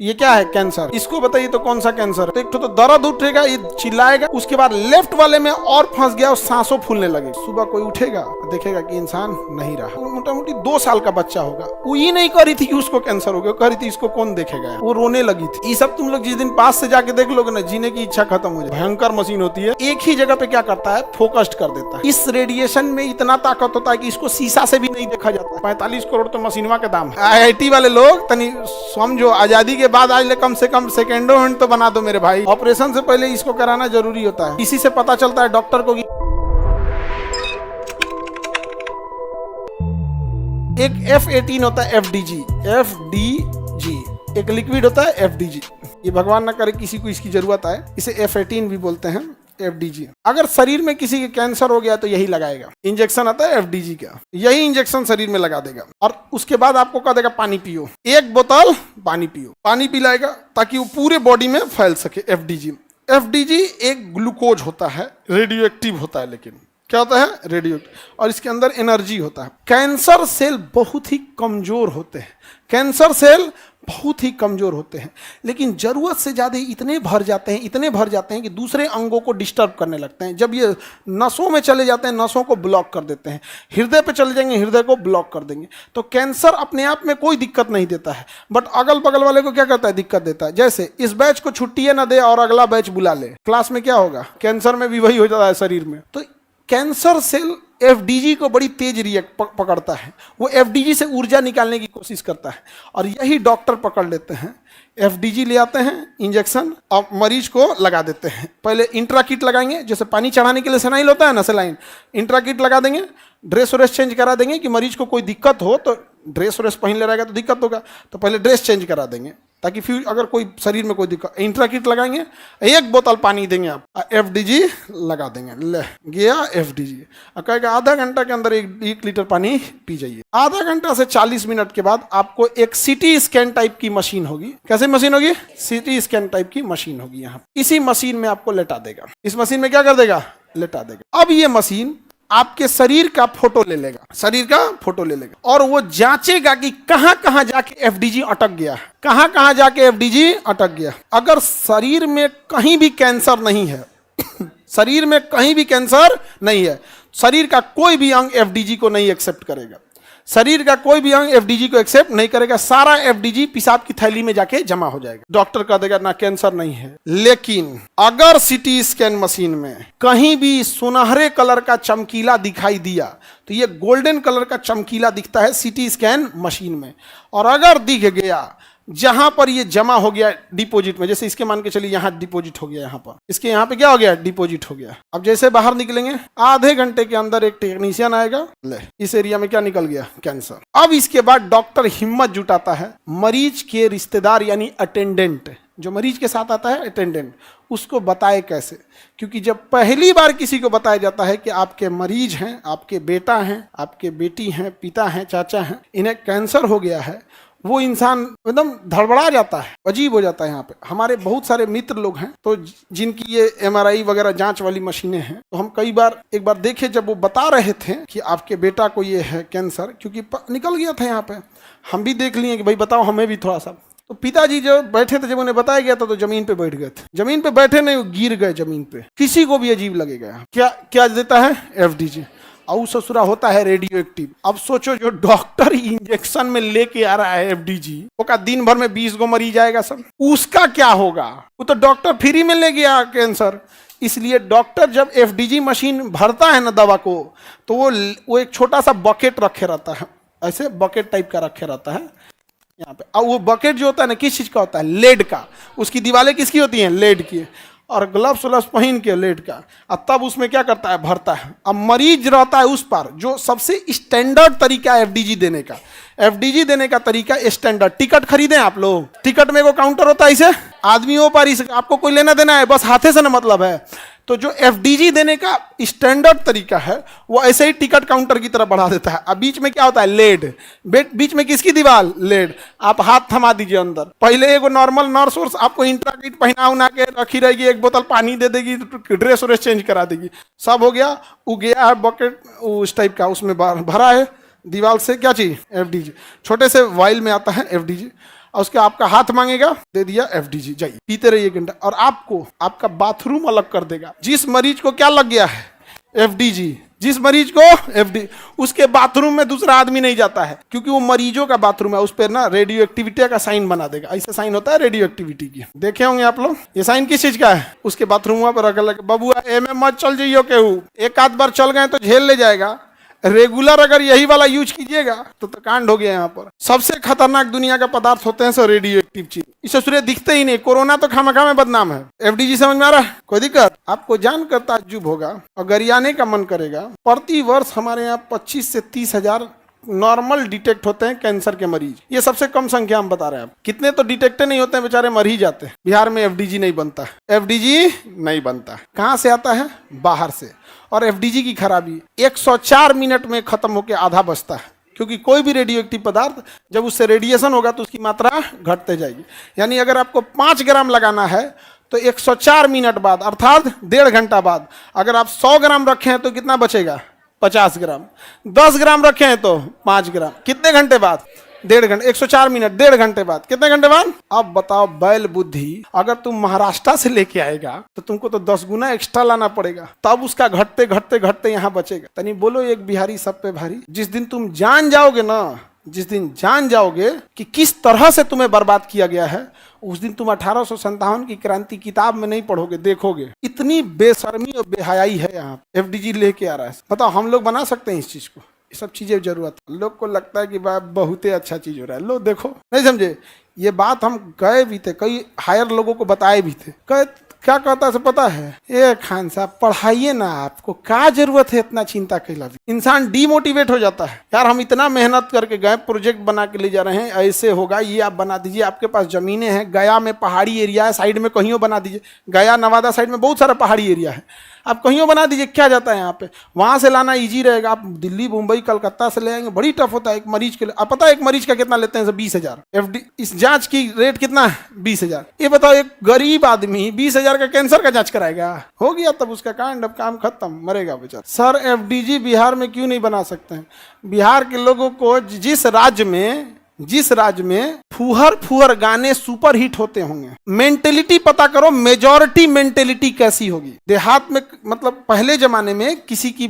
ये क्या है? कैंसर। इसको बताइए तो कौन सा कैंसर? तो एक तो दर्द उठेगा, ये चिल्लाएगा, उसके बाद लेफ्ट वाले में और फंस गया और सांसों फूलने लगे। सुबह कोई उठेगा देखेगा कि इंसान नहीं रहा। मोटा मोटी 2 साल का बच्चा होगा, वो ये नहीं कह रही थी कि उसको कैंसर हो गया, कह रही थी इसको कौन देखेगा, वो रोने लगी थी। ये सब तुम लोग जिस दिन पास से जाके देख लोगे ना, जीने की इच्छा खत्म हो जाए। भयंकर मशीन होती है, एक ही जगह पे क्या करता है, फोकस्ड कर देता है। इस रेडिएशन में इतना ताकत होता है कि इसको शीशा से भी नहीं देखा जाता। 45 करोड़ तो मशीनवा के दाम है। IIT वाले लोग तनी समझो, आजादी के बाद आज कम से कम सेकेंडों हैंड तो बना दो मेरे भाई। ऑपरेशन से पहले इसको कराना जरूरी होता है। इसी से पता चलता है डॉक्टर को कि एक F18 होता है, FDG, एक लिक्विड होता है FDG। ये भगवान ना करे किसी को इसकी जरूरत आए, इसे F18 भी बोलते हैं, FDG। अगर शरीर में किसी के कैंसर हो गया तो यही लगाएगा। इंजेक्शन आता है FDG का, यही इंजेक्शन शरीर में लगा देगा और उसके बाद आपको कह देगा पानी पियो, 1 बोतल पानी पियो। पानी पिलाएगा ताकि वो पूरे बॉडी में फैल सके। FDG एक ग्लूकोज होता है, रेडियो एक्टिव होता है। लेकिन क्या होता है? रेडियो एक्टिव, और इसके अंदर एनर्जी होता है। कैंसर सेल बहुत ही कमजोर होते हैं, कैंसर सेल बहुत ही कमजोर होते हैं, लेकिन जरूरत से ज्यादा इतने भर जाते हैं कि दूसरे अंगों को डिस्टर्ब करने लगते हैं। जब ये नसों में चले जाते हैं, नसों को ब्लॉक कर देते हैं। हृदय पे चले जाएंगे, हृदय को ब्लॉक कर देंगे। तो कैंसर अपने आप में कोई दिक्कत नहीं देता है, बट अगल बगल वाले को क्या करता है? दिक्कत देता है। जैसे इस बैच को छुट्टी ना दे और अगला बैच बुला ले, क्लास में क्या होगा? कैंसर में भी वही हो जाता है शरीर में। तो कैंसर सेल FDG को बड़ी तेज रिएक्ट पकड़ता है, वो FDG से ऊर्जा निकालने की कोशिश करता है और यही डॉक्टर पकड़ लेते हैं। FDG ले आते हैं इंजेक्शन और मरीज को लगा देते हैं। पहले इंट्रा किट लगाएंगे, जैसे पानी चढ़ाने के लिए सेनाइल होता है ना, सेलाइन। इंट्रा किट लगा देंगे, ड्रेस व्रेस चेंज करा देंगे कि मरीज को कोई दिक्कत हो तो ड्रेस व्रेस पहन ले रहेगा तो दिक्कत होगा, तो पहले ड्रेस चेंज करा देंगे ताकि फिर अगर कोई शरीर में कोई दिक्कत। इंट्रा किट लगाएंगे, 1 बोतल पानी देंगे आप, FDG लगा देंगे, ले गया FDG। कहेगा आधा घंटा के अंदर 1 लीटर पानी पी जाइए। आधा घंटा से 40 मिनट के बाद आपको एक CT स्कैन टाइप की मशीन होगी। कैसे मशीन होगी? CT स्कैन टाइप की मशीन होगी। यहाँ इसी मशीन में आपको लेटा देगा। इस मशीन में क्या कर देगा? लेटा देगा। अब ये मशीन आपके शरीर का फोटो ले लेगा, और वो जांचेगा कि कहां कहां जाके FDG अटक गया, कहां जाके FDG अटक गया। अगर शरीर में कहीं भी कैंसर नहीं है शरीर में कहीं भी कैंसर नहीं है, शरीर का कोई भी अंग FDG को नहीं एक्सेप्ट करेगा, शरीर का कोई भी अंग FDG को एक्सेप्ट नहीं करेगा। सारा FDG पेशाब की थैली में जाके जमा हो जाएगा। डॉक्टर कह देगा ना कैंसर नहीं है। लेकिन अगर CT स्कैन मशीन में कहीं भी सुनहरे कलर का चमकीला दिखाई दिया, तो ये गोल्डन कलर का चमकीला दिखता है CT स्कैन मशीन में। और अगर दिख गया जहां पर ये जमा हो गया डिपॉजिट में, जैसे इसके मान के चलिए यहाँ डिपॉजिट हो गया, यहाँ पर इसके यहाँ पे क्या हो गया? डिपॉजिट हो गया। अब जैसे बाहर निकलेंगे, आधे घंटे के अंदर एक टेक्नीशियन आएगा, ले इस एरिया में क्या निकल गया? कैंसर। अब इसके बाद डॉक्टर हिम्मत जुटाता है, मरीज के रिश्तेदार यानी अटेंडेंट, जो मरीज के साथ आता है अटेंडेंट, उसको बताए कैसे। क्योंकि जब पहली बार किसी को बताया जाता है कि आपके मरीज हैं, आपके बेटा हैं, आपके बेटी हैं, पिता हैं, चाचा हैं, इन्हें कैंसर हो गया है, वो इंसान एकदम धड़बड़ा जाता है, अजीब हो जाता है। यहाँ पे हमारे बहुत सारे मित्र लोग हैं तो जिनकी ये MRI वगैरह जांच वाली मशीनें हैं, तो हम एक बार देखे जब वो बता रहे थे कि आपके बेटा को ये है कैंसर, क्योंकि निकल गया था यहाँ पे, हम भी देख लिए कि भाई बताओ हमें भी थोड़ा सा। तो पिताजी जो बैठे थे, जब उन्हें बताया गया था तो जमीन पे बैठ गए थे। जमीन पे बैठे नहीं, गिर गए जमीन पे। किसी को भी अजीब लगेगा। क्या देता है? FDG। और ससुरा होता है रेडियो एक्टिव। अब सोचो, जो डॉक्टर इंजेक्शन में लेके आ रहा है FDG, वो का दिन भर में 20 गो मरीज जाएगा सब, उसका क्या होगा? वो तो डॉक्टर फ्री में ले गया कैंसर। इसलिए डॉक्टर जब FDG मशीन भरता है ना दवा को, तो वो एक छोटा सा बकेट रखे रहता है, ऐसे बकेट टाइप का रखे रहता है यहाँ पे। और वो बकेट जो होता है ना, किस चीज का होता है? लेड का। उसकी दीवारें किसकी होती हैं? लेड की। और ग्लव्स व्लव्स पहन के लेड का, और तब उसमें क्या करता है? भरता है। अब मरीज रहता है उस पर, जो सबसे स्टैंडर्ड तरीका है FDG देने का। FDG देने का तरीका स्टैंडर्ड। टिकट खरीदें आप लोग, टिकट में वो काउंटर होता है, इसे आदमी हो पार, आपको कोई लेना देना है, बस हाथे से ना मतलब है। तो जो FDG देने का स्टैंडर्ड तरीका है, वो ऐसे ही टिकट काउंटर की तरह बढ़ा देता है। अब बीच में क्या होता है? लेड। बीच में किसकी दीवार? लेड। आप हाथ थमा दीजिए अंदर। पहले एगो नॉर्मल नर्स और आपको इंट्रा किट पहना उना के रखी रहेगी, 1 बोतल पानी दे देगी, ड्रेस व्रेस चेंज करा देगी, सब हो गया। वो गया है बकेट उस टाइप का, उसमें भरा है दीवार से क्या चीज? FDG। छोटे से वाइल में आता है FDG। और उसके आपका हाथ मांगेगा, दे दिया FDG, जाइए पीते रहिए घंटा। और आपको आपका बाथरूम अलग कर देगा। जिस मरीज को क्या लग गया है FDG, जिस मरीज को FD, उसके बाथरूम में दूसरा आदमी नहीं जाता है, क्योंकि वो मरीजों का बाथरूम है। उस पर ना रेडियो एक्टिविटी का साइन बना देगा। ऐसा साइन होता है रेडियो एक्टिविटी की, देखे होंगे आप लोग। ये साइन किस चीज का है? उसके बाथरूम पर रख लगे, बबुआ एम मत चल जाइयो केहू, एक आध बार चल गए तो झेल ले जाएगा। रेगुलर अगर यही वाला यूज कीजिएगा तो कांड हो गया। यहाँ पर सबसे खतरनाक दुनिया का पदार्थ होते हैं सो रेडियो एक्टिव चीज। इसे सूर्य दिखते ही नहीं। कोरोना तो खामखा में बदनाम है। FDG समझ में आ रहा है? कोई दिक्कत? आपको जानकर ताज्जुब होगा और गरियाने का मन करेगा। प्रति वर्ष हमारे यहाँ 25 से 30 हजार नॉर्मल डिटेक्ट होते हैं कैंसर के मरीज। ये सबसे कम संख्या हम बता रहे हैं। कितने तो डिटेक्ट नहीं होते हैं, बेचारे मर ही जाते हैं। बिहार में FDG नहीं बनता। FDG नहीं बनता। कहाँ से आता है? बाहर से। और FDG की खराबी 104 मिनट में खत्म होकर आधा बचता है, क्योंकि कोई भी रेडियो एक्टिव पदार्थ जब उससे रेडिएशन होगा तो उसकी मात्रा घटते जाएगी। यानी अगर आपको 5 ग्राम लगाना है तो 104 मिनट बाद अर्थात 1.5 घंटा बाद अगर आप 100 ग्राम रखे हैं तो कितना बचेगा? 50 ग्राम। 10 ग्राम रखे हैं तो 5 ग्राम। कितने घंटे बाद? 1.5 घंटे। 104 मिनट 1.5 घंटे बाद। कितने घंटे बाद? अब बताओ बैल बुद्धि, अगर तुम महाराष्ट्र से लेके आएगा तो तुमको तो 10 गुना एक्स्ट्रा लाना पड़ेगा, तब उसका घटते घटते घटते यहाँ बचेगा। तनी बोलो एक बिहारी सब पे भारी। जिस दिन तुम जान जाओगे ना, जिस दिन जान जाओगे कि किस तरह से तुम्हें बर्बाद किया गया है, उस दिन तुम 1857 की क्रांति किताब में नहीं पढ़ोगे, देखोगे। इतनी बेशर्मी और बेहयाई है यहाँ। FDG लेके आ रहा है। बताओ हम लोग बना सकते हैं इस चीज को? ये सब चीजें जरूरत है। लोग को लगता है कि बहुत ही अच्छा चीज हो रहा है। लो देखो, नहीं समझे? ये बात हम गए भी थे, कई हायर लोगों को बताए भी थे। क्या कहता है पता है? ए खान साहब पढ़ाइए ना, आपको क्या जरूरत है इतना चिंता कैला? इंसान डीमोटिवेट हो जाता है। यार हम इतना मेहनत करके गए, प्रोजेक्ट बना के ले जा रहे हैं, ऐसे होगा, ये आप बना दीजिए। आपके पास जमीनें हैं, गया में पहाड़ी एरिया है, साइड में कहीं बना दीजिए। गया नवादा साइड में बहुत सारा पहाड़ी एरिया है, आप कहीं बना दीजिए। क्या जाता है यहाँ पे? वहां से लाना इजी रहेगा। आप दिल्ली मुंबई कलकत्ता से ले आएंगे, बड़ी टफ होता है एक मरीज के लिए। आप पता है एक मरीज का कितना लेते हैं? 20,000। FD इस जांच की रेट कितना है? 20,000। ये बताओ एक गरीब आदमी 20,000 का कैंसर का जांच कराएगा? हो गया तब उसका कांड, अब काम खत्म, मरेगा बेचारा। सर FDG बिहार में क्यों नहीं बना सकते हैं? बिहार के लोगों को जिस राज्य में फुहर गाने सुपर हिट होते होंगे, मेंटेलिटी पता करो, मेजॉरिटी मेंटेलिटी कैसी होगी। देहात में मतलब पहले जमाने में किसी की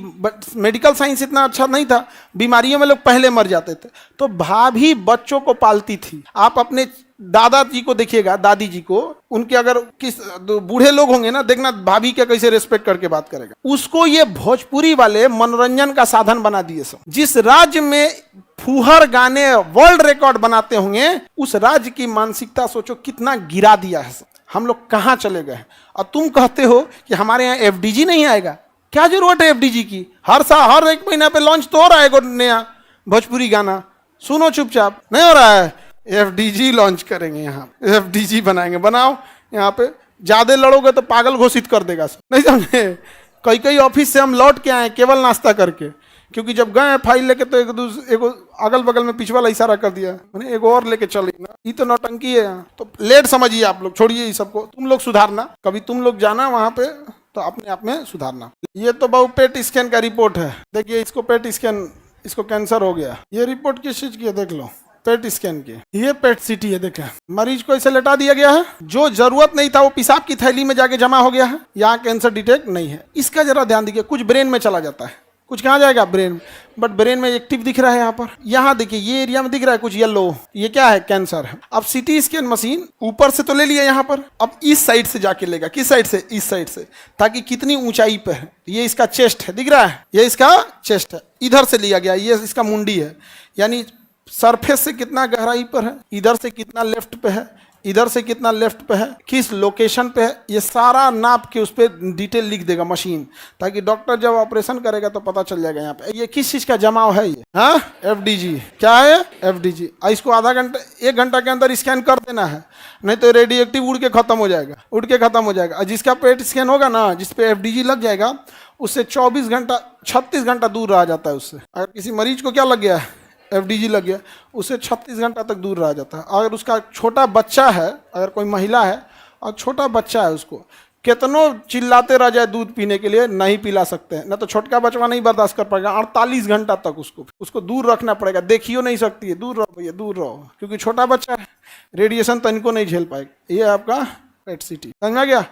मेडिकल साइंस इतना अच्छा नहीं था, बीमारियों में लोग पहले मर जाते थे, तो भाभी बच्चों को पालती थी। आप अपने दादाजी को देखिएगा, दादी जी को, उनके अगर किस बूढ़े लोग होंगे ना, देखना भाभी के कैसे रिस्पेक्ट करके बात करेगा। उसको ये भोजपुरी वाले मनोरंजन का साधन बना दिए सब। जिस राज्य में फुहर गाने वर्ल्ड रिकॉर्ड बनाते होंगे, उस राज्य की मानसिकता सोचो कितना गिरा दिया है। हम लोग कहाँ चले गए? और तुम कहते हो कि हमारे यहाँ FDG नहीं आएगा। क्या जरूरत है FDG की? हर साल हर 1 महीना पे लॉन्च तो हो रहा है नया भोजपुरी गाना, सुनो चुपचाप। नहीं हो रहा है? FDG लॉन्च करेंगे, यहाँ FDG बनाएंगे। बनाओ, यहाँ पे ज्यादा लड़ोगे तो पागल घोषित कर देगा सब। नहीं समझे? कई ऑफिस से हम लौट के आए केवल नाश्ता करके, क्योंकि जब गए फाइल लेके तो एक अगल बगल में पिछवाला इशारा कर दिया, मैंने एक और लेके चले ना। ये तो नौटंकी है यहाँ। तो लेट समझिए आप लोग, छोड़िए ये सबको। तुम लोग सुधारना, कभी तुम लोग जाना वहां पे तो अपने आप में सुधारना। ये तो बहु पेट स्कैन का रिपोर्ट है। देखिए इसको पेट स्कैन, इसको कैंसर हो गया। ये रिपोर्ट किस चीज की है देख लो, पेट स्कैन की। ये पेट सीटी है, देखें। मरीज को इसे लेटा दिया गया है, जो जरूरत नहीं था वो पेशाब की थैली में जाके जमा हो गया है। यहाँ कैंसर डिटेक्ट नहीं है। इसका जरा ध्यान दीजिए, कुछ ब्रेन में चला जाता है, कुछ कहाँ जाएगा? ब्रेन। बट ब्रेन में एक्टिव दिख रहा है यहाँ पर। यहाँ देखिए ये एरिया में दिख रहा है कुछ येलो, ये क्या है? कैंसर है। अब CT स्कैन मशीन ऊपर से तो ले लिया यहाँ पर, अब इस साइड से जाके लेगा। किस साइड से? इस साइड से, ताकि कितनी ऊंचाई पे है। ये इसका चेस्ट है, दिख रहा है? ये इसका चेस्ट है। इधर से लिया गया, ये इसका मुंडी है। यानी सरफेस से कितना गहराई पर है, इधर से कितना लेफ्ट पे है, इधर से कितना लेफ्ट पे है, किस लोकेशन पे है, ये सारा नाप के उस पर डिटेल लिख देगा मशीन, ताकि डॉक्टर जब ऑपरेशन करेगा तो पता चल जाएगा यहाँ पे ये किस चीज का जमाव है। ये हाँ FDG क्या है? FDG। इसको आधा घंटा 1 घंटा के अंदर स्कैन कर देना है, नहीं तो रेडियो एक्टिव उड़ के खत्म हो जाएगा। और जिसका पेट स्कैन होगा ना, जिसपे FDG लग जाएगा, उससे 24 घंटा 36 घंटा दूर रहा जाता है उससे। अगर किसी मरीज को क्या लग गया है? FDG लग गया, उससे 36 घंटा तक दूर रह जाता है। अगर उसका छोटा बच्चा है, अगर कोई महिला है और छोटा बच्चा है, उसको कितनों चिल्लाते रह जाए दूध पीने के लिए, नहीं पिला सकते हैं। ना तो छोटका बचवा नहीं बर्दाश्त कर पाएगा 48 घंटा तक, उसको दूर रखना पड़ेगा। देखियो नहीं सकती है, दूर रहो भैया दूर रहो, क्योंकि छोटा बच्चा है, रेडिएशन तो इनको नहीं झेल पाएगा। ये आपका पेट सिटी, समझ में आ गया।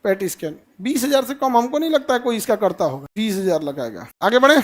पेट स्कैन 20,000 से कम हमको नहीं लगता है कोई इसका करता होगा, 20,000 लगाएगा। आगे बढ़े,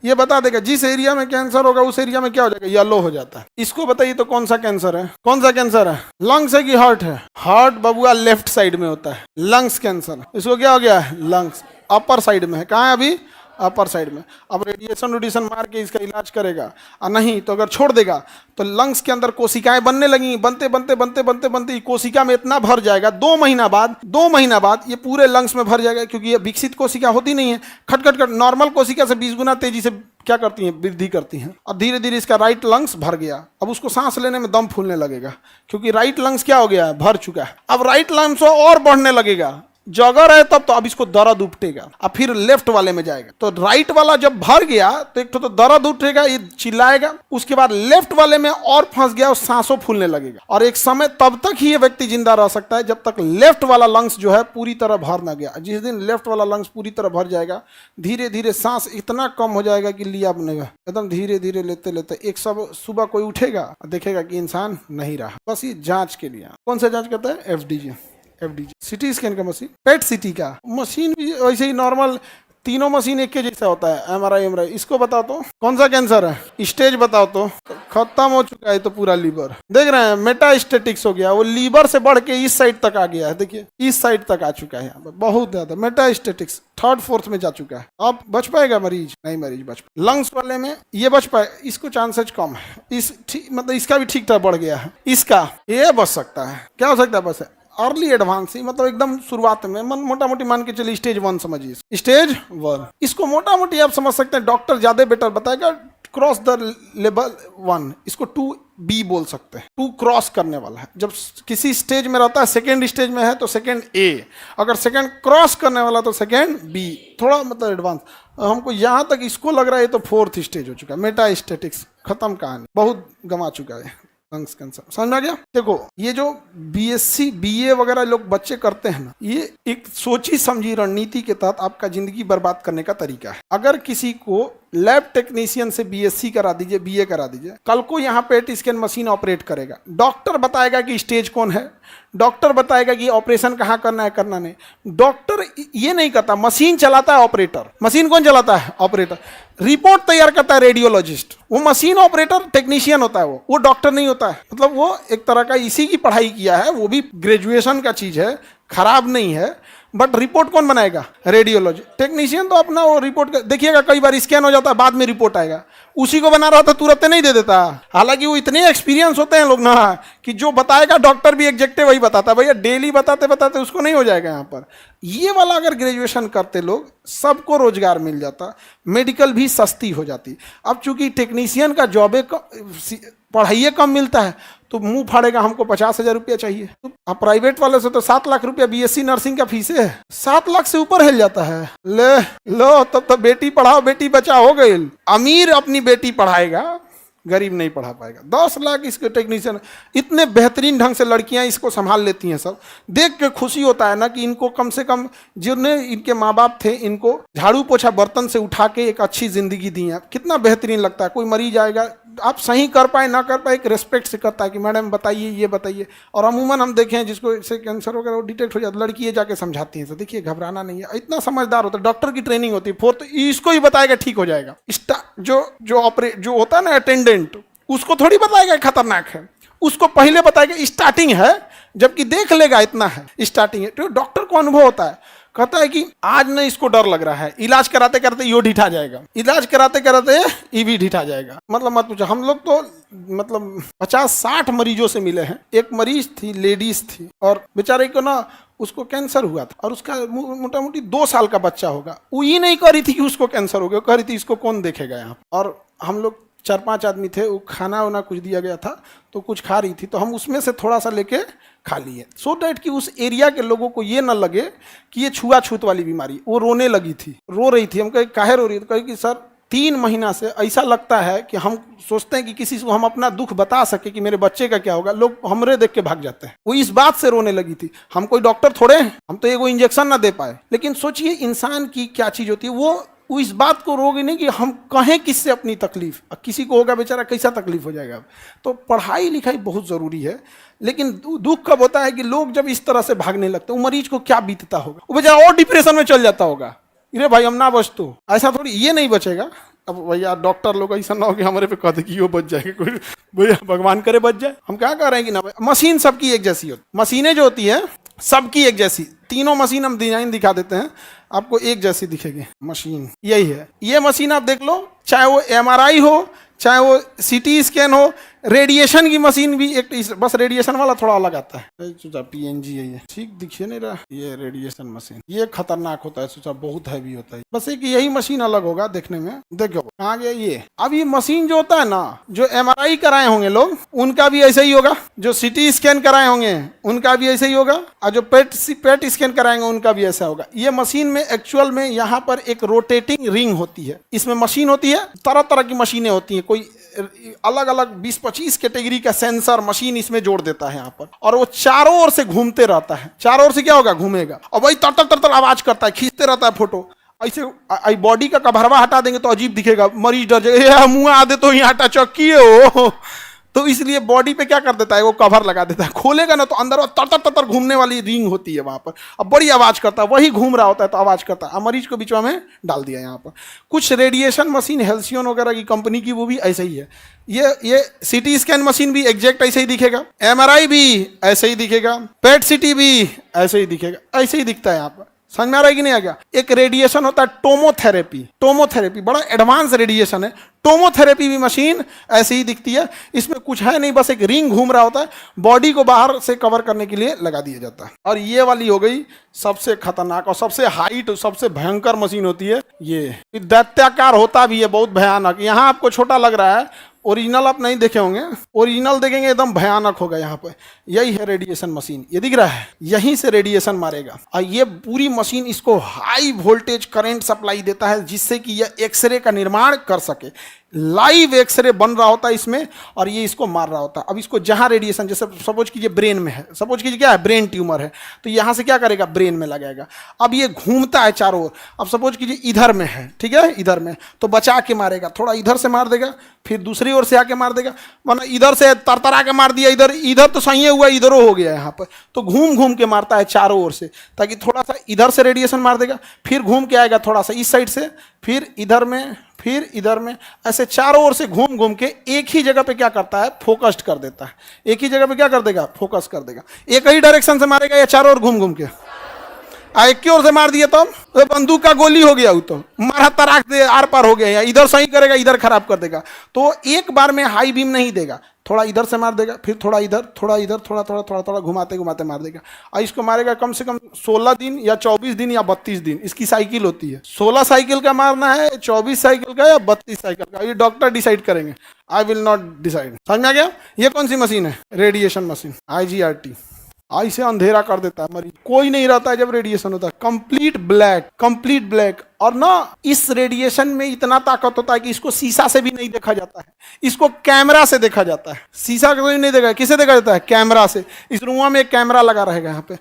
ये बता देगा जिस एरिया में कैंसर होगा उस एरिया में क्या हो जाएगा, येलो हो जाता है। इसको बताइए तो कौन सा कैंसर है, कौन सा कैंसर है, लंग्स है कि हार्ट है? हार्ट बबुआ लेफ्ट साइड में होता है, लंग्स कैंसर। इसको क्या हो गया है, लंग्स अपर साइड में है। कहाँ है अभी, अपर साइड में। अब रेडिएशन मार के इसका इलाज करेगा, और नहीं तो अगर छोड़ देगा तो लंग्स के अंदर कोशिकाएं बनने लगी, बनते बनते बनते बनते बनते कोशिका में इतना भर जाएगा, 2 महीना बाद ये पूरे लंग्स में भर जाएगा, क्योंकि ये विकसित कोशिका होती नहीं है, खट नॉर्मल कोशिका से 20 गुना तेजी से क्या करती हैं, वृद्धि करती हैं। और धीरे धीरे इसका राइट लंग्स भर गया। अब उसको सांस लेने में दम फूलने लगेगा, क्योंकि राइट लंग्स क्या हो गया है, भर चुका है। अब राइट लंग्स और बढ़ने लगेगा, जगह है तब तो अब इसको दर्द उठेगा। अब फिर लेफ्ट वाले में जाएगा, तो राइट वाला जब भर गया तो एक तो दर्द उठेगा, ये चिल्लाएगा। उसके बाद लेफ्ट वाले में और फंस गया और सांसों फूलने लगेगा। और एक समय तब तक ही ये व्यक्ति जिंदा रह सकता है जब तक लेफ्ट वाला लंग्स जो है पूरी तरह भर ना गया। जिस दिन लेफ्ट वाला लंग्स पूरी तरह भर जाएगा, धीरे धीरे सांस इतना कम हो जाएगा कि लिया बनेगा, एकदम धीरे धीरे लेते लेते एक सब सुबह कोई उठेगा और देखेगा कि इंसान नहीं रहा। बस ये जांच के लिए। कौन सा जांच करता है, FDG। सिटी स्कैन का मशीन, पेट सिटी का मशीन भी वैसे ही नॉर्मल, तीनों मशीन एक के जैसा होता है। MRI इसको बताओ तो कौन सा कैंसर है, स्टेज बताओ तो। खत्म हो चुका है तो पूरा लीवर, देख रहे हैं मेटास्टेटिक्स हो गया, वो लीवर से बढ़ के इस साइड तक आ गया है। देखिए इस साइड तक आ चुका है, यहाँ पर बहुत ज्यादा मेटास्टेटिक्स 3rd 4th में जा चुका है। अब बच पाएगा मरीज, नहीं मरीज बच पाए। लंग्स वाले में ये बच पाए, इसको चांसेज कम है। मतलब इसका भी ठीक ठाक बढ़ गया है, इसका ये बच सकता है। क्या हो सकता है, बस है अर्ली एडवांस ही, मतलब एकदम शुरुआत में मोटा मोटी मान के चलिए स्टेज 1 समझिए, स्टेज 1। इसको मोटा मोटी आप समझ सकते हैं, डॉक्टर ज्यादा बेटर बताएगा। क्रॉस द लेवल 1, इसको 2B बोल सकते हैं, 2 क्रॉस करने वाला है। जब किसी स्टेज में रहता है, सेकेंड स्टेज में है तो सेकेंड A, अगर सेकेंड क्रॉस करने वाला तो सेकेंड B, थोड़ा मतलब एडवांस। हमको यहाँ तक इसको लग रहा है तो 4th स्टेज हो चुका है। मेटास्टेटिक्स खत्म कहानी, बहुत गंवा चुका है लंग्स कैंसर। समझ में आ गया। देखो ये जो BSc BA वगैरह लोग बच्चे करते हैं ना, ये एक सोची समझी रणनीति के तहत आपका जिंदगी बर्बाद करने का तरीका है। अगर किसी को लैब टेक्नीशियन से BSc करा दीजिए, BA करा दीजिए, कल को यहाँ पेट स्कैन मशीन ऑपरेट करेगा, डॉक्टर बताएगा कि स्टेज कौन है, डॉक्टर बताएगा कि ऑपरेशन कहाँ करना है, करना नहीं। डॉक्टर ये नहीं करता, मशीन चलाता है ऑपरेटर। मशीन कौन चलाता है, ऑपरेटर। रिपोर्ट तैयार करता है रेडियोलॉजिस्ट, वो मशीन ऑपरेटर टेक्नीशियन होता है, वो डॉक्टर नहीं होता है। मतलब वो एक तरह का इसी की पढ़ाई किया है, वो भी ग्रेजुएशन का चीज है, खराब नहीं है। बट रिपोर्ट कौन बनाएगा, रेडियोलॉजी टेक्नीशियन। तो अपना वो रिपोर्ट देखिएगा, कई बार स्कैन हो जाता है, बाद में रिपोर्ट आएगा, उसी को बना रहा था तुरंत नहीं दे देता। हालांकि वो इतने एक्सपीरियंस होते हैं लोग ना कि जो बताएगा डॉक्टर भी एग्जेक्टिव वही बताता है। भैया डेली बताते बताते उसको नहीं हो जाएगा। यहाँ पर ये वाला अगर ग्रेजुएशन करते लोग, सबको रोजगार मिल जाता, मेडिकल भी सस्ती हो जाती। अब चूंकि टेक्नीशियन का जॉब पढ़ाइए कम मिलता है तो मुंह फाड़ेगा, हमको 50,000 रुपया चाहिए। तो प्राइवेट वाले से तो 7 लाख रुपया BSc नर्सिंग का फीस है, 7 लाख से ऊपर हिल जाता है। ले लो, तब तो बेटी पढ़ाओ बेटी बचाओ हो गई। अमीर अपनी बेटी पढ़ाएगा, गरीब नहीं पढ़ा पाएगा। 10 लाख इसके टेक्नीशियन, इतने बेहतरीन ढंग से लड़कियां इसको संभाल लेती हैं। सब देख के खुशी होता है ना कि इनको कम से कम जिन्हें इनके माँ बाप थे, इनको झाड़ू पोछा बर्तन से उठा के एक अच्छी जिंदगी दी है। कितना बेहतरीन लगता है। कोई मरीज आएगा, आप सही कर पाए ना कर पाए, एक रेस्पेक्ट से करता है कि मैडम बताइए, ये बताइए। और अमूमन हम देखें जिसको इससे कैंसर वगैरह वो डिटेक्ट हो जाता है, लड़की ये जाके समझाती है, तो देखिए घबराना नहीं है, इतना समझदार होता है। डॉक्टर की ट्रेनिंग होती है, 4th इसको ही बताएगा ठीक हो जाएगा। जो होता है ना अटेंडेंट, उसको थोड़ी बताएगा खतरनाक है, उसको पहले बताएगा स्टार्टिंग है, जबकि देख लेगा इतना है स्टार्टिंग है। तो डॉक्टर को अनुभव होता है, कहता है कि आज न इसको डर लग रहा है, इलाज कराते कराते यो ढिठा जाएगा, इलाज कराते कराते ये भी ढिठा जाएगा। मतलब मत पूछो, हम लोग तो मतलब 50-60 मरीजों से मिले हैं। एक मरीज थी, लेडीज थी, और बेचारे को ना उसको कैंसर हुआ था, और उसका मोटा मोटी 2 साल का बच्चा होगा। वो ये नहीं कह रही थी कि उसको कैंसर हो गया, कह रही थी इसको कौन देखेगा यहाँ। और हम लोग 4-5 आदमी थे, वो खाना वाना कुछ दिया गया था तो कुछ खा रही थी, तो हम उसमें से थोड़ा सा लेके खा लिए, सो डैट कि उस एरिया के लोगों को ये ना लगे कि ये छुआछूत वाली बीमारी। वो रोने लगी थी, रो रही थी। हम कहे काहे रो रही है, तो कहे कि सर 3 महीना से ऐसा लगता है कि हम सोचते हैं कि किसी को हम अपना दुख बता सके कि मेरे बच्चे का क्या होगा, लोग हमरे देख के भाग जाते हैं। वो इस बात से रोने लगी थी। हम कोई डॉक्टर थोड़े हैं, हम तो एगो इंजेक्शन ना दे पाए। लेकिन सोचिए इंसान की क्या चीज होती है, वो इस बात को रोगे नहीं कि हम कहें किससे अपनी तकलीफ। किसी को होगा बेचारा, कैसा तकलीफ हो जाएगा। तो पढ़ाई लिखाई बहुत जरूरी है, लेकिन दुख कब होता है कि लोग जब इस तरह से भागने लगते हैं, मरीज को क्या बीतता होगा, वो बेचारा और डिप्रेशन में चल जाता होगा। अरे भाई हम ना बच, तो ऐसा थोड़ी, ये नहीं बचेगा। अब भैया डॉक्टर लोग ऐसा ना हो कि हमारे पे कह दे कि वो बच जाएगा, कोई भैया भगवान करे बच जाए। हम क्या कह रहे हैं कि ना भाई, मशीन सबकी एक जैसी होती, मशीनें जो होती है सबकी एक जैसी। तीनों मशीन हम डिजाइन दिखा देते हैं, आपको एक जैसी दिखेगी मशीन। यही है, ये मशीन आप देख लो, चाहे वो MRI हो, चाहे वो CT स्कैन हो, रेडिएशन की मशीन भी एक, बस रेडिएशन वाला थोड़ा अलग आता है। सोचा PNG है ये, ठीक दिखिए नहीं रहा, ये रेडिएशन मशीन, ये खतरनाक होता है, सोचा बहुत हैवी होता है। बस एक यही मशीन अलग होगा देखने में। देखो कहाँ गया ये। अब ये मशीन जो होता है ना, जो MRI कराए होंगे लोग, उनका भी ऐसा ही होगा। जो CT स्कैन कराए होंगे उनका भी ऐसा ही होगा, और जो पेट स्कैन कराएंगे उनका भी ऐसा होगा। ये मशीन में एक्चुअल में यहाँ पर एक रोटेटिंग रिंग होती है, इसमें मशीन होती है, तरह तरह की मशीनें होती हैं, कोई अलग अलग 20-25 कैटेगरी का सेंसर मशीन इसमें जोड़ देता है यहाँ पर, और वो चारों ओर से घूमते रहता है। चारों ओर से क्या होगा, घूमेगा, और वही तर तर तर आवाज करता है, खींचते रहता है फोटो। ऐसे बॉडी का कभरवा हटा देंगे तो अजीब दिखेगा, मरीज डर जाएगा, मुंह आ दे तो यहाँ हटा चौकी हो। तो इसलिए बॉडी पे क्या कर देता है, वो कवर लगा देता है। खोलेगा ना तो अंदर तर तर घूमने वाली रिंग होती है वहां पर, अब बड़ी आवाज करता है, वही घूम रहा होता है तो आवाज करता है। मरीज को बीच में डाल दिया यहाँ पर। कुछ रेडिएशन मशीन हेल्सियन वगैरह की कंपनी की, वो भी ऐसे ही है। ये CT स्कैन मशीन भी एग्जैक्ट ऐसे ही दिखेगा, MRI भी ऐसे ही दिखेगा, पेट CT भी ऐसे ही दिखेगा, ऐसे ही दिखता है यहाँ पर। समझ में आ रहा है कि नहीं आ गया। एक रेडिएशन होता है टोमोथेरेपी बड़ा एडवांस रेडिएशन है। टोमोथेरेपी भी मशीन ऐसे ही दिखती है, इसमें कुछ है नहीं, बस एक रिंग घूम रहा होता है, बॉडी को बाहर से कवर करने के लिए लगा दिया जाता है। और ये वाली हो गई सबसे खतरनाक और सबसे हाइट, सबसे भयंकर मशीन होती है ये। दैत्याकार होता भी है, बहुत भयानक। यहाँ आपको छोटा लग रहा है, ओरिजिनल आप नहीं देखे होंगे, ओरिजिनल देखेंगे एकदम भयानक होगा। यहाँ पे यही है रेडिएशन मशीन, ये दिख रहा है, यहीं से रेडिएशन मारेगा। और ये पूरी मशीन इसको हाई वोल्टेज करंट सप्लाई देता है, जिससे कि यह एक्सरे का निर्माण कर सके। लाइव एक्सरे बन रहा होता है इसमें, और ये इसको मार रहा होता है। अब इसको जहां रेडिएशन, जैसे सपोज कीजिए ब्रेन में है, सपोज कीजिए क्या है, ब्रेन ट्यूमर है, तो यहां से क्या करेगा, ब्रेन में लगाएगा। अब ये घूमता है चारों ओर। अब सपोज कीजिए इधर में है, ठीक है, इधर में, तो बचा के मारेगा, थोड़ा इधर से मार देगा, फिर दूसरी ओर से आके मार देगा। वरना इधर से तरतरा के मार दिया, इधर तो सही हुआ, इधरों हो गया यहाँ पर, तो घूम घूम के मारता है चारों ओर से, ताकि थोड़ा सा इधर से रेडिएशन मार देगा, फिर घूम के आएगा थोड़ा सा इस साइड से, फिर इधर में, फिर इधर में, ऐसे चारों ओर से घूम घूम के एक ही जगह पे क्या करता है, फोकस्ड कर देता है। एक ही जगह पे क्या कर देगा, फोकस कर देगा। एक ही डायरेक्शन से मारेगा या चारों ओर घूम घूम के। एक की ओर से मार दिया तो बंदूक का गोली हो गया, वो तो मारा तराक दे आर पार हो गया, या इधर सही करेगा इधर खराब कर देगा। तो एक बार में हाई बीम नहीं देगा, थोड़ा इधर से मार देगा, फिर थोड़ा इधर, थोड़ा इधर, थोड़ा थोड़ा थोड़ा थोड़ा घुमाते घुमाते मार देगा। और इसको मारेगा कम से कम 16 दिन या 24 दिन या 32 दिन, इसकी साइकिल होती है। 16 साइकिल का मारना है, 24 साइकिल का या 32 साइकिल का, ये डॉक्टर डिसाइड करेंगे, आई विल नॉट डिसाइड। समझ में आ गया। ये कौन सी मशीन है, रेडिएशन मशीन, IGRT। ऐसे अंधेरा कर देता है, मरीज कोई नहीं रहता है जब रेडिएशन होता है, कंप्लीट ब्लैक। और ना इस रेडिएशन में इतना ताकत होता है कि इसको शीशा से भी नहीं देखा जाता है, इसको कैमरा से देखा जाता है। शीशा कोई नहीं देखा, किसे देखा जाता है, कैमरा से। इस रूम में एक कैमरा लगा रहेगा, यहाँ पे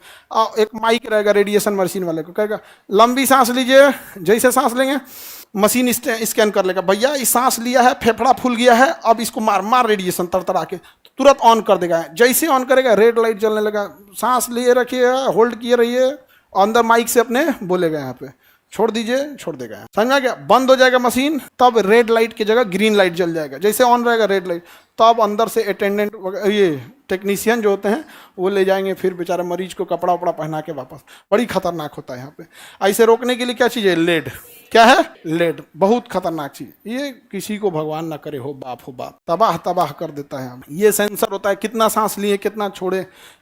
एक माइक रहेगा रेडिएशन मशीन वाले को, कहेगा लंबी सांस लीजिए, जैसे सांस लेंगे मशीन स्कैन कर लेगा, भैया इस सांस लिया है, फेफड़ा फूल गया है, अब इसको मार रेडिएशन तरतरा के तुरंत ऑन कर देगा। जैसे ऑन करेगा रेड लाइट जलने लगा, सांस लिए रखिए, होल्ड किए रहिए, अंदर माइक से अपने बोलेगा, यहाँ पे छोड़ दीजिए, छोड़ देगा। समझ में गया। बंद हो जाएगा मशीन, तब रेड लाइट की जगह ग्रीन लाइट जल जाएगा। जैसे ऑन रहेगा रेड लाइट, तब अंदर से अटेंडेंट, ये टेक्नीशियन जो होते हैं वो ले जाएंगे, फिर बेचारे मरीज को कपड़ा वपड़ा पहना के वापस। बड़ी खतरनाक होता है यहाँ पे। ऐसे रोकने के लिए क्या चीज़ है, लेड। क्या है, लेड, बहुत खतरनाक चीज। ये किसी को भगवान ना करे हो बाप, तबाह कर देता है। ये सेंसर होता है, कितना सांस लिए कितना छोड़े,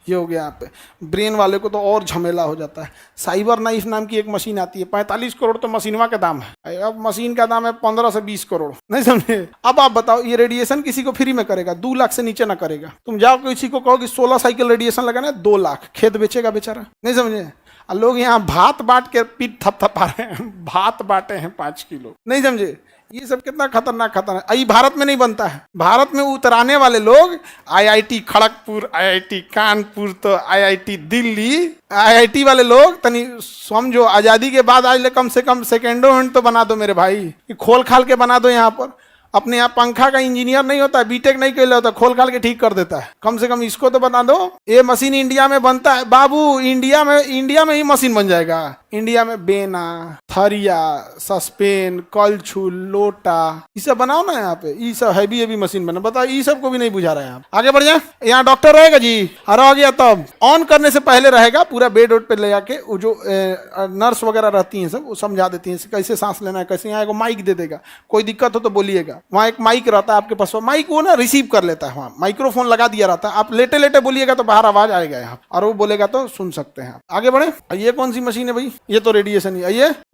ये हो गया यहाँ पे। ब्रेन वाले को तो और झमेला हो जाता है। साइबर नाइफ नाम की एक मशीन आती है, 45 करोड़ तो मशीनवा का दाम है। अब मशीन का दाम है 15 से 20 करोड़, नहीं समझे। अब आप बताओ, ये रेडिएशन किसी को फ्री में करेगा, 2 लाख से नीचे ना करेगा। तुम जाओ किसी को कहो कि 16 साइकिल रेडिएशन लगाना है, 2 लाख, खेत बेचेगा बेचारा, नहीं समझे। लोग यहाँ भात बांट के पीठ थपथपा रहे हैं, भात बांटे हैं 5 किलो, नहीं समझे। ये सब कितना खतरनाक ये भारत में नहीं बनता है। भारत में उतराने वाले लोग IIT खड़गपुर, IIT कानपुर, तो IIT दिल्ली, IIT वाले लोग तनी समझो, आजादी के बाद आज ले कम से कम सेकेंडो हैंड तो बना दो मेरे भाई, खोल खाल के बना दो। यहाँ पर अपने यहाँ पंखा का इंजीनियर नहीं होता, बीटेक नहीं कर होता, खोल खाल के ठीक कर देता है। कम से कम इसको तो बना दो। ये मशीन इंडिया में बनता है बाबू, इंडिया में ही मशीन बन जाएगा। इंडिया में बेना, थरिया, सस्पेन, कलछुल, लोटा, ये सब बनाओ ना यहाँ पे। ये सब हैवी मशीन बना, बताओ ये सब को भी नहीं बुझा रहे हैं। आगे बढ़ जाए। यहाँ डॉक्टर रहेगा जी, और आ गया तब ऑन करने से पहले रहेगा पूरा बेड वेड पे ले जाके, वो जो नर्स वगैरह रहती हैं सब, वो समझा देती हैं कैसे सांस लेना है, कैसे। यहाँ एगो माइक दे देगा, कोई दिक्कत हो तो बोलिएगा। वहाँ एक माइक रहता है आपके पास, माइक वो ना रिसीव कर लेता है, वहाँ माइक्रोफोन लगा दिया रहता है। आप लेटे लेटे बोलिएगा तो बाहर आवाज आएगा यहाँ, और वो बोलेगा तो सुन सकते हैं। आगे बढ़े। ये कौन सी मशीन है भाई? ये तो रेडिएशन ही।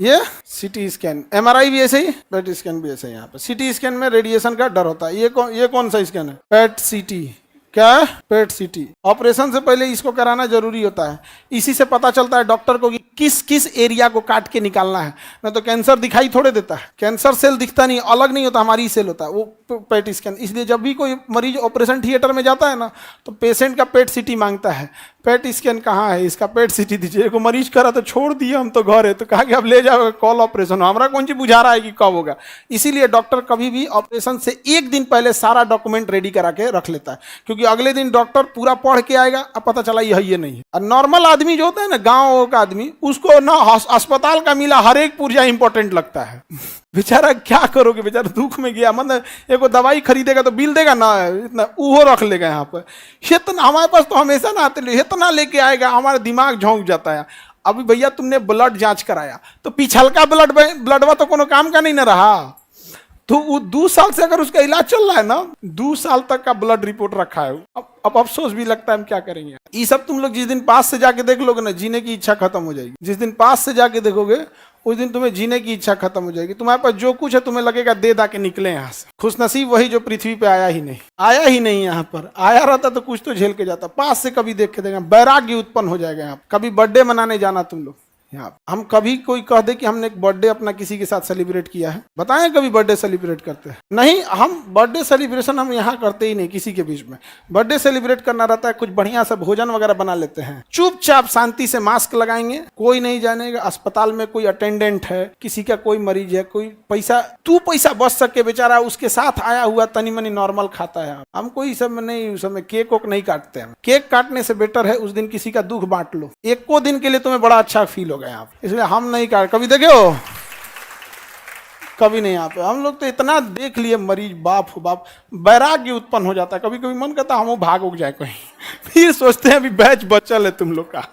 ये सिटी स्कैन, MRI भी ऐसे ही, पेट स्कैन भी ऐसे ही। यहाँ पे सिटी स्कैन में रेडिएशन का डर होता है। ये कौन सा स्कैन है? PET CT. क्या? PET city. ऑपरेशन से पहले इसको कराना जरूरी होता है। इसी से पता चलता है डॉक्टर को कि किस किस एरिया को काट के निकालना है। नहीं तो कैंसर दिखाई थोड़े देता है, कैंसर सेल दिखता नहीं, अलग नहीं होता, हमारी सेल होता है वो पेट स्कैन। इसलिए जब भी कोई मरीज ऑपरेशन थिएटर में जाता है ना, तो पेशेंट का पेट सिटी मांगता है। पेट स्कैन कहाँ है? इसका पेट सिटी दीजिए। को मरीज करा तो छोड़ दिए हम तो घर है, तो कहा कि अब ले जाओ, कॉल ऑपरेशन। हमारा कौन सी बुझा रहा है कि कब होगा। इसीलिए डॉक्टर कभी भी ऑपरेशन से एक दिन पहले सारा डॉक्यूमेंट रेडी करा के रख लेता है, क्योंकि अगले दिन डॉक्टर पूरा पढ़ के आएगा, अब पता चला ये नहीं है। और नॉर्मल आदमी जो होता है ना, गाँव का आदमी, उसको ना अस्पताल का मिला हर एक पुर्जा इंपॉर्टेंट लगता है। बेचारा क्या करोगे, बेचारा दुख में गया, मतलब एक दवाई खरीदेगा तो बिल देगा ना, इतना वो रख लेगा यहाँ पर। इतना हमारे पास तो हमेशा ना आते, इतना लेके आएगा, हमारा दिमाग झोंक जाता है। अभी भैया तुमने ब्लड जांच कराया, तो पिछलका ब्लडवा तो कोनो काम का नहीं ना रहा। तो वो 2 साल से अगर उसका इलाज चल रहा है ना, 2 साल तक का ब्लड रिपोर्ट रखा है। अब अफसोस भी लगता है हम क्या करेंगे। ये सब तुम लोग जिस दिन पास से जाके देख लोगे ना, जीने की इच्छा खत्म हो जाएगी। जिस दिन पास से जाके देखोगे उस दिन तुम्हें जीने की इच्छा खत्म हो जाएगी। तुम्हारे पास जो कुछ है तुम्हें लगेगा दे दा के निकले यहाँ से। खुशनसीब वही जो पृथ्वी पे आया ही नहीं यहाँ पर। आया रहता तो कुछ तो झेल के जाता। पास से कभी देख के देगा, वैराग्य उत्पन्न हो जाएगा। यहाँ कभी बर्थडे मनाने जाना तुम लोग, यहाँ हम कभी कोई कह दे कि हमने एक बर्थडे अपना किसी के साथ सेलिब्रेट किया है, बताएं कभी बर्थडे सेलिब्रेट करते हैं? नहीं, हम बर्थडे सेलिब्रेशन हम यहाँ करते ही नहीं किसी के बीच में। बर्थडे सेलिब्रेट करना रहता है, कुछ बढ़िया सा भोजन वगैरह बना लेते हैं, चुपचाप शांति से मास्क लगाएंगे, कोई नहीं जानेगा। अस्पताल में कोई अटेंडेंट है, किसी का कोई मरीज है, कोई पैसा बच सके बेचारा, उसके साथ आया हुआ तनी मनी नॉर्मल खाता है। हम कोई सब में नहीं, उस समय केक वोक नहीं काटते हैं। केक काटने से बेटर है उस दिन किसी का दुख बांट लो, एको दिन के लिए तुम्हें बड़ा अच्छा फील होगा यहाँ पे। इसलिए हम नहीं काट, कभी देखे हो? कभी नहीं। यहाँ पे हम लोग तो इतना देख लिए मरीज, बाप हो बाप, वैराग्य उत्पन्न हो जाता है। कभी कभी मन करता है हम भाग उग जाए कहीं, फिर सोचते हैं अभी बैच बचल है तुम लोग का।